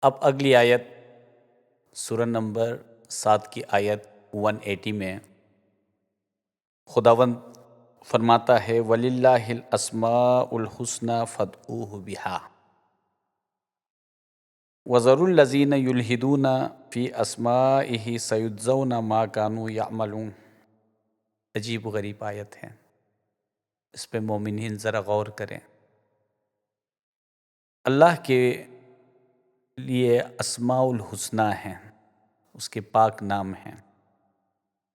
اب اگلی آیت سورہ نمبر 7 کی آیت 180 میں خداوند فرماتا ہے وَلِلَّهِ الْأَسْمَاءُ الْحُسْنَى فَادْعُوهُ بِهَا وَذَرُوا الَّذِينَ يُلْحِدُونَ فِي أَسْمَائِهِ سَيُجْزَوْنَ مَا كَانُوا يَعْمَلُونَ۔ عجیب و غریب آیت ہے، اس پہ مومنین ذرا غور کریں۔ اللہ کے لیے اسماء الحسنی ہیں، اس کے پاک نام ہیں،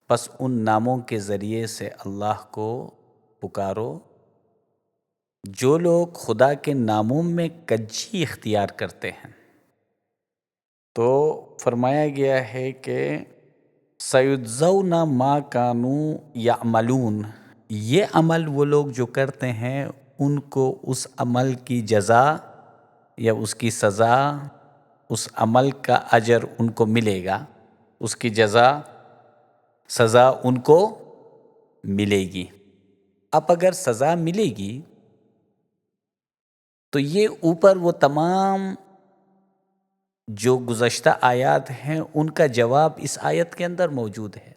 بس ان ناموں کے ذریعے سے اللہ کو پکارو۔ جو لوگ خدا کے ناموں میں کجی اختیار کرتے ہیں تو فرمایا گیا ہے کہ سَيُجْزَوْنَ مَا كَانُوا يَعْمَلُونَ، یہ عمل وہ لوگ جو کرتے ہیں ان کو اس عمل کی جزا یا اس کی سزا، اس عمل کا اجر ان کو ملے گا، اس کی جزا سزا ان کو ملے گی۔ اب اگر سزا ملے گی تو یہ اوپر وہ تمام جو گزشتہ آیات ہیں ان کا جواب اس آیت کے اندر موجود ہے۔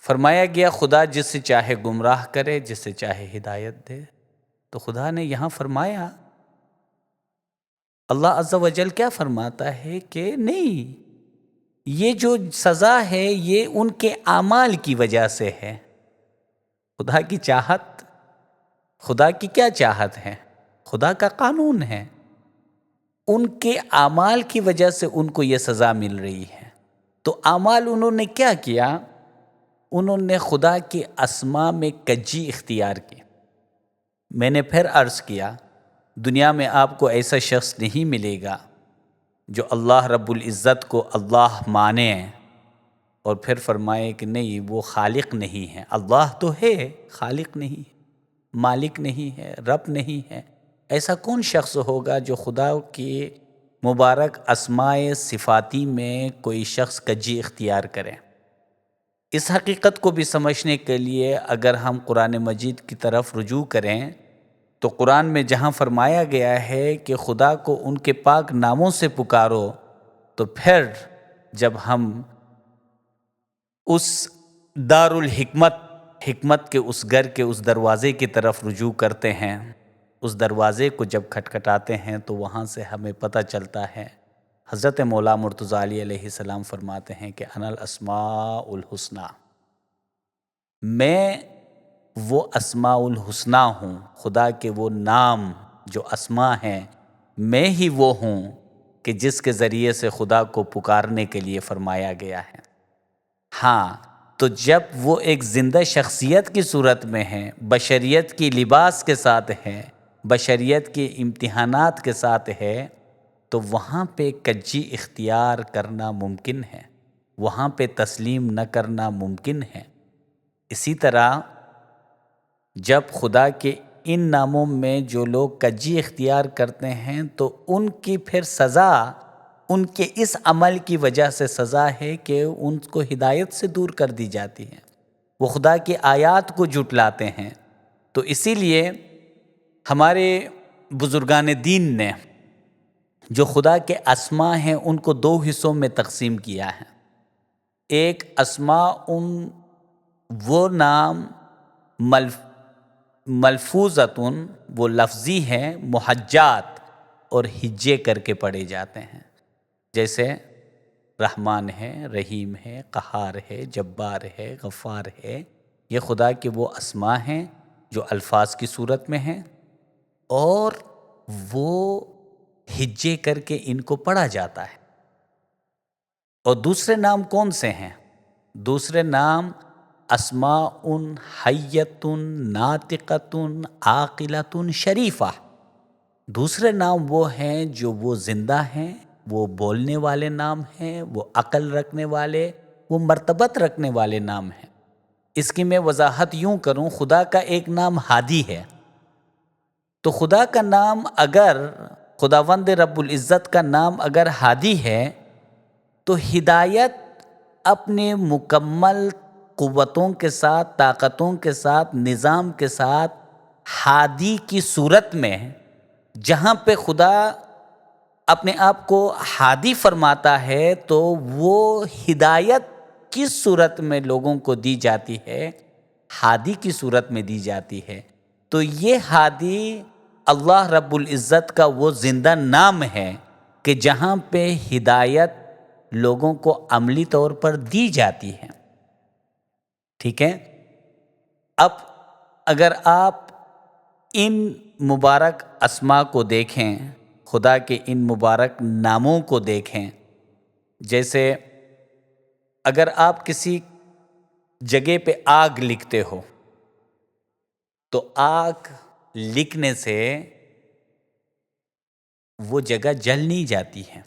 فرمایا گیا خدا جس سے چاہے گمراہ کرے، جس سے چاہے ہدایت دے، تو خدا نے یہاں فرمایا، اللہ عز و جل کیا فرماتا ہے کہ نہیں، یہ جو سزا ہے یہ ان کے اعمال کی وجہ سے ہے۔ خدا کی چاہت، خدا کی کیا چاہت ہے؟ خدا کا قانون ہے، ان کے اعمال کی وجہ سے ان کو یہ سزا مل رہی ہے۔ تو اعمال انہوں نے کیا کیا؟ انہوں نے خدا کے اسماء میں کجی اختیار کی۔ میں نے پھر عرض کیا، دنیا میں آپ کو ایسا شخص نہیں ملے گا جو اللہ رب العزت کو اللہ مانے اور پھر فرمائے کہ نہیں وہ خالق نہیں ہے۔ اللہ تو ہے، خالق نہیں ہے، مالک نہیں ہے، رب نہیں ہے۔ ایسا کون شخص ہوگا جو خدا کی مبارک اسماء صفاتی میں کوئی شخص کجی اختیار کرے؟ اس حقیقت کو بھی سمجھنے کے لیے اگر ہم قرآن مجید کی طرف رجوع کریں تو قرآن میں جہاں فرمایا گیا ہے کہ خدا کو ان کے پاک ناموں سے پکارو، تو پھر جب ہم اس دار الحکمت، حکمت کے اس گھر کے اس دروازے کی طرف رجوع کرتے ہیں، اس دروازے کو جب کھٹکھٹاتے ہیں تو وہاں سے ہمیں پتہ چلتا ہے، حضرت مولا مرتضیٰ علیہ السلام فرماتے ہیں کہ انا الاسماء الحسنی، میں وہ اسماء الحسنی ہوں، خدا کے وہ نام جو اسماء ہیں، میں ہی وہ ہوں کہ جس کے ذریعے سے خدا کو پکارنے کے لیے فرمایا گیا ہے۔ ہاں، تو جب وہ ایک زندہ شخصیت کی صورت میں ہے، بشریت کی لباس کے ساتھ ہے، بشریت کے امتحانات کے ساتھ ہے، تو وہاں پہ کجی اختیار کرنا ممکن ہے، وہاں پہ تسلیم نہ کرنا ممکن ہے۔ اسی طرح جب خدا کے ان ناموں میں جو لوگ کجی اختیار کرتے ہیں تو ان کی پھر سزا ان کے اس عمل کی وجہ سے سزا ہے کہ ان کو ہدایت سے دور کر دی جاتی ہے، وہ خدا کی آیات کو جھٹلاتے ہیں۔ تو اسی لیے ہمارے بزرگان دین نے جو خدا کے اسماء ہیں ان کو دو حصوں میں تقسیم کیا ہے۔ ایک اسماء وہ نام ملفوظتن، وہ لفظی ہیں، محجات اور ہجے کر کے پڑھے جاتے ہیں، جیسے رحمان ہے، رحیم ہے، قہار ہے، جبار ہے، غفار ہے۔ یہ خدا کے وہ اسماء ہیں جو الفاظ کی صورت میں ہیں اور وہ ہجے کر کے ان کو پڑھا جاتا ہے۔ اور دوسرے نام کون سے ہیں؟ دوسرے نام اسماء حیۃ ناطقۃ عاقلۃ شریفہ، دوسرے نام وہ ہیں جو وہ زندہ ہیں، وہ بولنے والے نام ہیں، وہ عقل رکھنے والے، وہ مرتبت رکھنے والے نام ہیں۔ اس کی میں وضاحت یوں کروں، خدا کا ایک نام ہادی ہے، تو خدا کا نام اگر خداوند رب العزت کا نام اگر ہادی ہے تو ہدایت اپنے مکمل قوتوں کے ساتھ، طاقتوں کے ساتھ، نظام کے ساتھ ہادی کی صورت میں جہاں پہ خدا اپنے آپ کو ہادی فرماتا ہے تو وہ ہدایت کس صورت میں لوگوں کو دی جاتی ہے؟ ہادی کی صورت میں دی جاتی ہے۔ تو یہ ہادی اللہ رب العزت کا وہ زندہ نام ہے کہ جہاں پہ ہدایت لوگوں کو عملی طور پر دی جاتی ہے۔ ٹھیک ہے؟ اب اگر آپ ان مبارک اسماء کو دیکھیں، خدا کے ان مبارک ناموں کو دیکھیں، جیسے اگر آپ کسی جگہ پہ آگ لکھتے ہو تو آگ لکھنے سے وہ جگہ جل نہیں جاتی ہے۔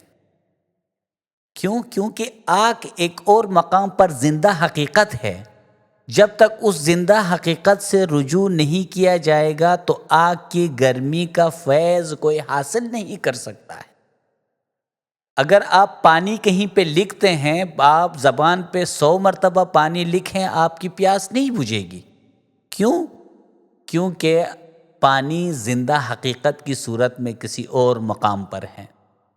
کیوں؟ کیونکہ آگ ایک اور مقام پر زندہ حقیقت ہے۔ جب تک اس زندہ حقیقت سے رجوع نہیں کیا جائے گا تو آگ کی گرمی کا فیض کوئی حاصل نہیں کر سکتا ہے۔ اگر آپ پانی کہیں پہ لکھتے ہیں، آپ زبان پہ 100 مرتبہ پانی لکھیں، آپ کی پیاس نہیں بجھے گی۔ کیوں؟ کیونکہ پانی زندہ حقیقت کی صورت میں کسی اور مقام پر ہے۔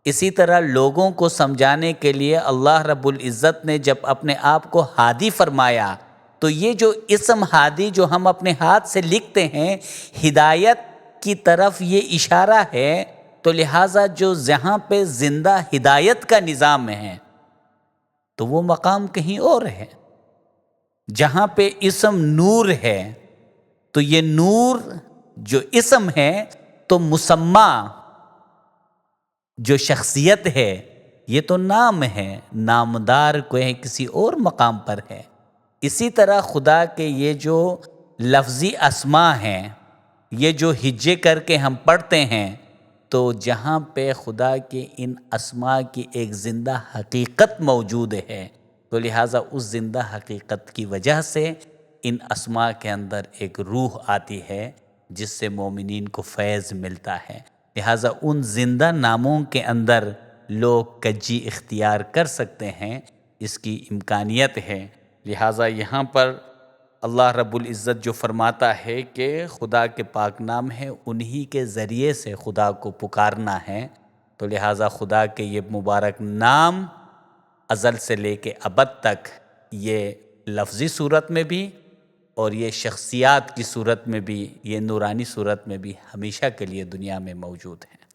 اسی طرح لوگوں کو سمجھانے کے لیے اللہ رب العزت نے جب اپنے آپ کو ہادی فرمایا تو یہ جو اسم ہادی جو ہم اپنے ہاتھ سے لکھتے ہیں، ہدایت کی طرف یہ اشارہ ہے، تو لہٰذا جو جہاں پہ زندہ ہدایت کا نظام ہے تو وہ مقام کہیں اور ہے۔ جہاں پہ اسم نور ہے تو یہ نور جو اسم ہے تو مسمى جو شخصیت ہے یہ تو نام ہے، نامدار کوئی کسی اور مقام پر ہے۔ اسی طرح خدا کے یہ جو لفظی اسماء ہیں، یہ جو ہجے کر کے ہم پڑھتے ہیں، تو جہاں پہ خدا کے ان اسماء کی ایک زندہ حقیقت موجود ہے تو لہٰذا اس زندہ حقیقت کی وجہ سے ان اسماء کے اندر ایک روح آتی ہے جس سے مومنین کو فیض ملتا ہے۔ لہٰذا ان زندہ ناموں کے اندر لوگ کجی اختیار کر سکتے ہیں، اس کی امکانیت ہے۔ لہٰذا یہاں پر اللہ رب العزت جو فرماتا ہے کہ خدا کے پاک نام ہے، انہی کے ذریعے سے خدا کو پکارنا ہے، تو لہٰذا خدا کے یہ مبارک نام ازل سے لے کے ابد تک یہ لفظی صورت میں بھی اور یہ شخصیات کی صورت میں بھی، یہ نورانی صورت میں بھی ہمیشہ کے لیے دنیا میں موجود ہیں۔